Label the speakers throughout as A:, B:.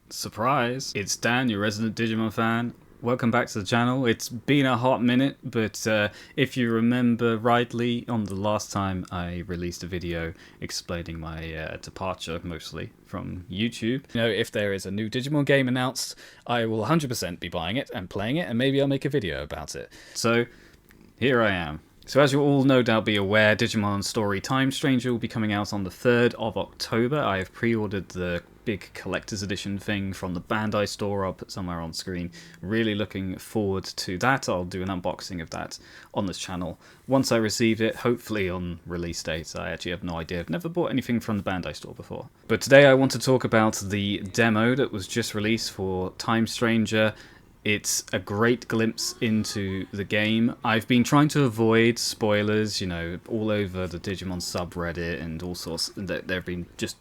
A: Surprise! It's Dan, your resident Digimon fan. Welcome back to the channel. It's been a hot minute, but if you remember rightly, on the last time I released a video explaining my departure, mostly, from YouTube. You know, if there is a new Digimon game announced, I will 100% be buying it and playing it, and maybe I'll make a video about it. So, here I am. So as you all no doubt be aware, Digimon Story Time Stranger will be coming out on the 3rd of October. I have pre-ordered the big collector's edition thing from the Bandai store. I'll put somewhere on screen. Really looking forward to that. I'll do an unboxing of that on this channel once I receive it, hopefully on release date. I actually have no idea. I've never bought anything from the Bandai store before. But today I want to talk about the demo that was just released for Time Stranger. It's a great glimpse into the game. I've been trying to avoid spoilers, you know, all over the Digimon subreddit and all sorts. There have been just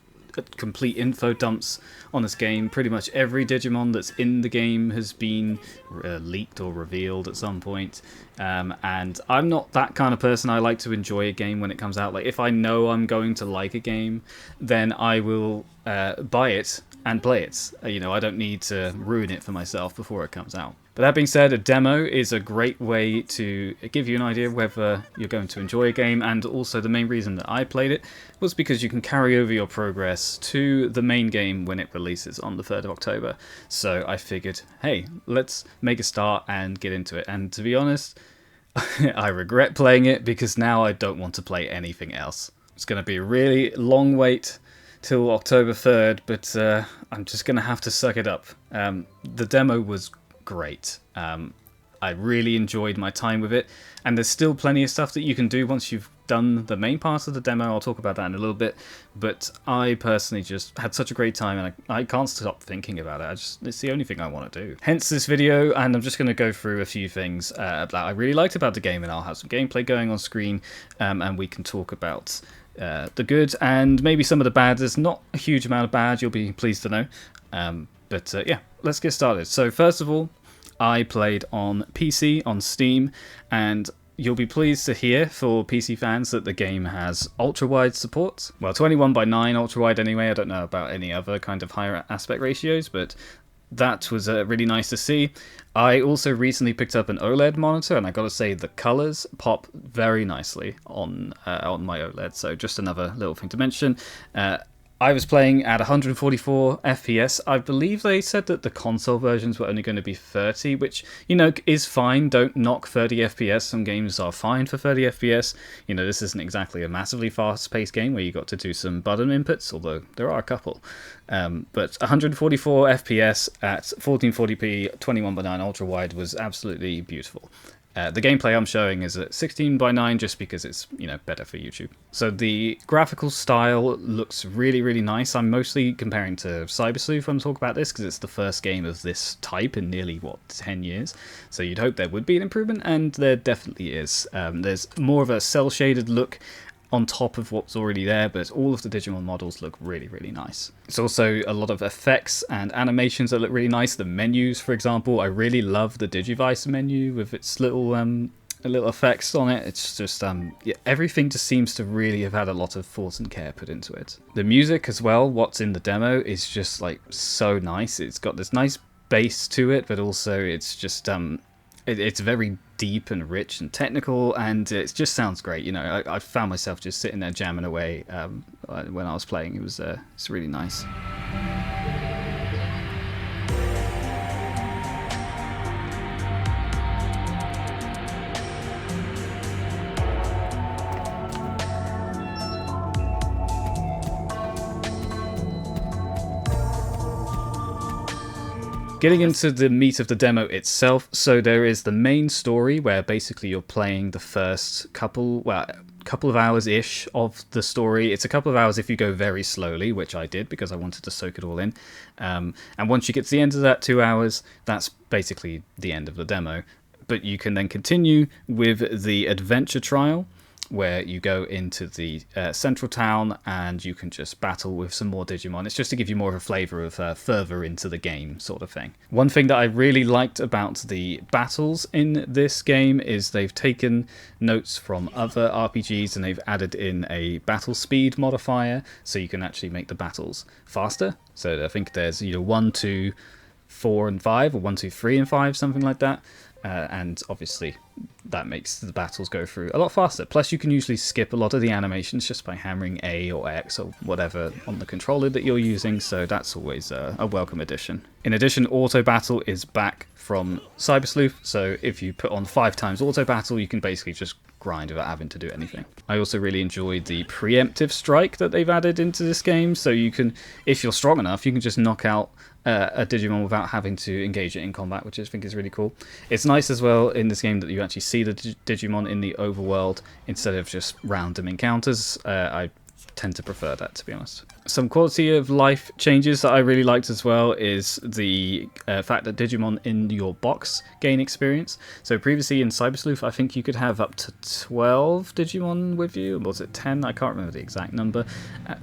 A: complete info dumps on this game. Pretty much every Digimon that's in the game has been leaked or revealed at some point. And I'm not that kind of person. I like to enjoy a game when it comes out. Like, if I know I'm going to like a game, then I will buy it and play it. You know, I don't need to ruin it for myself before it comes out. But that being said, a demo is a great way to give you an idea of whether you're going to enjoy a game, and also the main reason that I played it was because you can carry over your progress to the main game when it releases on the 3rd of October. So I figured, hey, let's make a start and get into it. And to be honest, I regret playing it because now I don't want to play anything else. It's going to be a really long wait till October 3rd, but I'm just going to have to suck it up. The demo was great. I really enjoyed my time with it, and there's still plenty of stuff that you can do once you've done the main part of the demo. I'll talk about that in a little bit, but I personally just had such a great time, and I can't stop thinking about it. It's the only thing I want to do. Hence this video, and I'm just going to go through a few things that I really liked about the game, and I'll have some gameplay going on screen, and we can talk about the good and maybe some of the bad. There's not a huge amount of bad, you'll be pleased to know. But yeah, let's get started. So first of all, I played on PC on Steam, and you'll be pleased to hear, for PC fans, that the game has ultra-wide support. Well, 21:9 ultra-wide anyway. I don't know about any other kind of higher aspect ratios, but that was really nice to see. I also recently picked up an OLED monitor, and I gotta say the colors pop very nicely on my OLED. So just another little thing to mention. I was playing at 144 FPS. I believe they said that the console versions were only going to be 30, which, you know, is fine. Don't knock 30 FPS. Some games are fine for 30 FPS. You know, this isn't exactly a massively fast-paced game where you got to do some button inputs, although there are a couple. But 144 FPS at 1440p 21:9 ultra-wide was absolutely beautiful. The gameplay I'm showing is at 16:9 just because it's, you know, better for YouTube. So the graphical style looks really, really nice. I'm mostly comparing to Cyber Sleuth when I talk about this because it's the first game of this type in nearly, 10 years. So you'd hope there would be an improvement, and there definitely is. There's more of a cel-shaded look on top of what's already there, but all of the Digimon models look really, really nice. It's also a lot of effects and animations that look really nice. The menus, for example, I really love the Digivice menu with its little effects on it. It's just yeah, everything just seems to really have had a lot of thought and care put into it. The music as well, what's in the demo, is just like so nice. It's got this nice bass to it, but also it's just it's very deep and rich and technical, and it just sounds great. You know, I found myself just sitting there jamming away when I was playing. It's really nice. Getting into the meat of the demo itself, so there is the main story where basically you're playing the first couple of hours-ish of the story. It's a couple of hours if you go very slowly, which I did because I wanted to soak it all in. And once you get to the end of that 2 hours, that's basically the end of the demo. But you can then continue with the adventure trial, where you go into the central town and you can just battle with some more Digimon. It's just to give you more of a flavour of further into the game sort of thing. One thing that I really liked about the battles in this game is they've taken notes from other RPGs and they've added in a battle speed modifier, so you can actually make the battles faster. So I think there's 1, 2, 4 and 5, or 1, 2, 3 and 5, something like that. And obviously that makes the battles go through a lot faster. Plus you can usually skip a lot of the animations just by hammering A or X or whatever on the controller that you're using, so that's always a welcome addition. In addition, auto battle is back from Cyber Sleuth, so if you put on 5 times auto battle you can basically just grind without having to do anything. I also really enjoyed the preemptive strike that they've added into this game, so you can, if you're strong enough, you can just knock out a Digimon without having to engage it in combat, which I think is really cool. It's nice as well in this game that you actually see the Digimon in the overworld instead of just random encounters. I tend to prefer that, to be honest. Some quality of life changes that I really liked as well is the fact that Digimon in your box gain experience. So previously in Cyber Sleuth, I think you could have up to 12 Digimon with you. Or was it 10? I can't remember the exact number.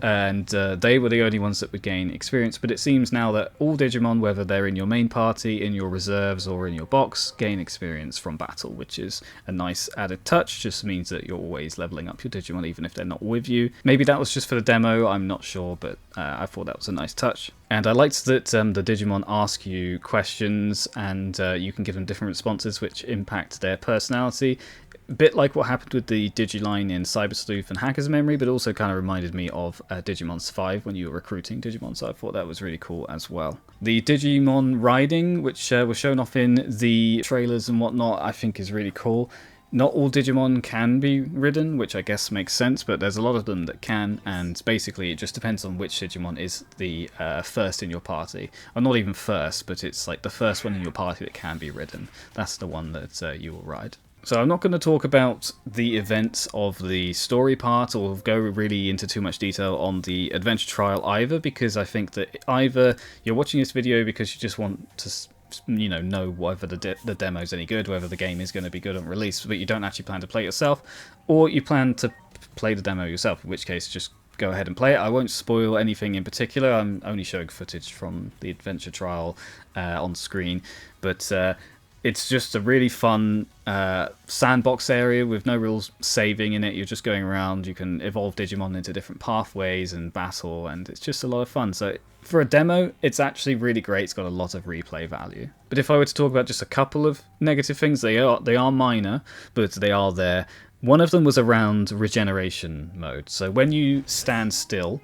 A: And they were the only ones that would gain experience. But it seems now that all Digimon, whether they're in your main party, in your reserves, or in your box, gain experience from battle, which is a nice added touch. Just means that you're always leveling up your Digimon, even if they're not with you. Maybe that was just for the demo, I'm not sure, but I thought that was a nice touch. And I liked that the Digimon ask you questions and you can give them different responses which impact their personality. A bit like what happened with the Digiline in Cyber Sleuth and Hacker's Memory, but also kind of reminded me of Digimon 5 when you were recruiting Digimon, so I thought that was really cool as well. The Digimon riding, which was shown off in the trailers and whatnot, I think is really cool. Not all Digimon can be ridden, which I guess makes sense, but there's a lot of them that can, and basically it just depends on which Digimon is the first in your party. Or not even first, but it's like the first one in your party that can be ridden. That's the one that you will ride. So I'm not going to talk about the events of the story part or go really into too much detail on the adventure trial either, because I think that either you're watching this video because you just want to know whether the demo's any good, whether the game is going to be good on release, but you don't actually plan to play it yourself, or you plan to play the demo yourself, in which case just go ahead and play it. I won't spoil anything in particular. I'm only showing footage from the adventure trial on screen, but it's just a really fun sandbox area with no real saving in it. You're just going around, you can evolve Digimon into different pathways and battle, and it's just a lot of fun. So for a demo, it's actually really great. It's got a lot of replay value. But if I were to talk about just a couple of negative things, they are minor, but they are there. One of them was around regeneration mode. So when you stand still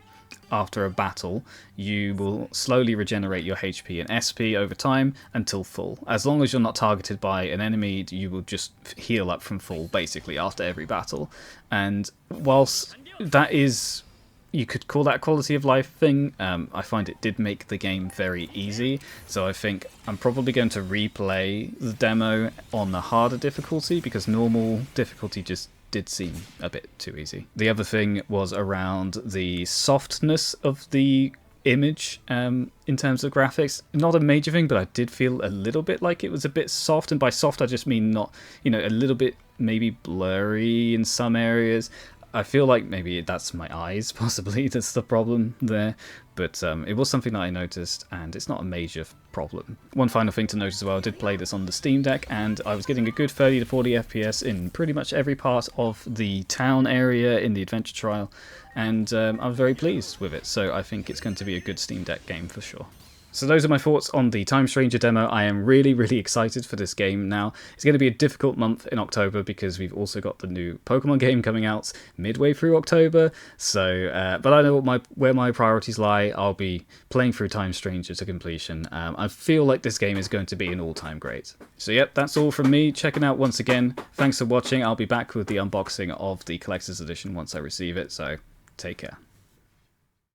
A: after a battle, you will slowly regenerate your HP and SP over time until full. As long as you're not targeted by an enemy, you will just heal up from full, basically, after every battle. And whilst that is, you could call that a quality of life thing, I find it did make the game very easy. So I think I'm probably going to replay the demo on the harder difficulty, because normal difficulty just did seem a bit too easy. The other thing was around the softness of the image in terms of graphics. Not a major thing, but I did feel a little bit like it was a bit soft, and by soft I just mean not, a little bit maybe blurry in some areas. I feel like maybe that's my eyes, possibly, that's the problem there. But it was something that I noticed, and it's not a major problem. One final thing to note as well, I did play this on the Steam Deck, and I was getting a good 30 to 40 FPS in pretty much every part of the town area in the adventure trial, and I was very pleased with it, so I think it's going to be a good Steam Deck game for sure. So those are my thoughts on the Time Stranger demo. I am really, really excited for this game now. It's going to be a difficult month in October because we've also got the new Pokemon game coming out midway through October. So, but I know where my priorities lie. I'll be playing through Time Stranger to completion. I feel like this game is going to be an all-time great. So yep, that's all from me. Checking out once again. Thanks for watching. I'll be back with the unboxing of the Collector's Edition once I receive it. So take care.